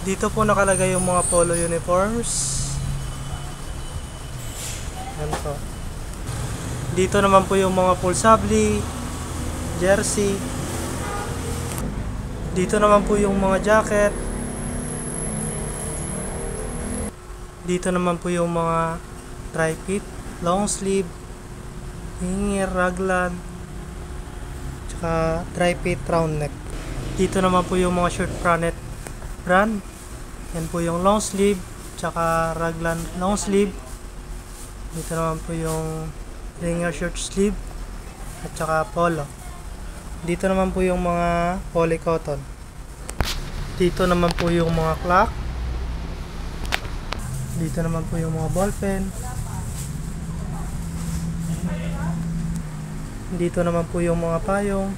Dito po nakalagay yung mga polo uniforms. Yan po. Dito naman po yung mga full sabli, jersey. Dito naman po yung mga jacket. Dito naman po yung mga dry fit, long sleeve, hanger, raglan, tsaka dry fit round neck. Dito naman po yung mga shirt brand. Yan po yung long sleeve, tsaka raglan long sleeve. Dito naman po yung hanger short sleeve, at tsaka polo. Dito naman po yung mga poly cotton. Dito naman po yung mga clock. Dito naman po yung mga ballpen. Dito naman po yung mga payong.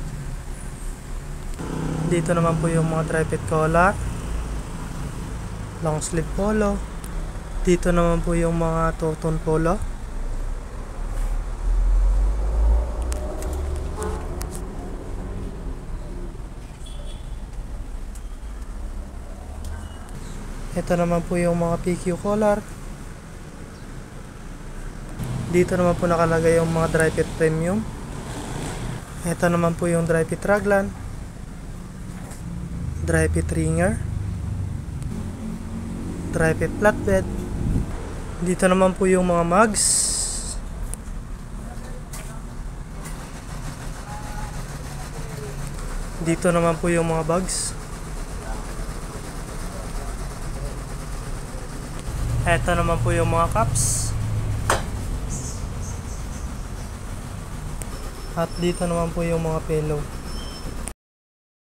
Dito naman po yung mga dry fit collar, long sleeve polo. Dito naman po yung mga two-tone polo. Ito naman po yung mga PQ collar. Dito naman po nakalagay yung mga dry fit premium. Ito naman po yung dry fit raglan, dry fit ringer, dry fit flatbed. Dito naman po yung mga mugs. Dito naman po yung mga bags. Ito naman po yung mga cups. At dito naman po yung mga pillow.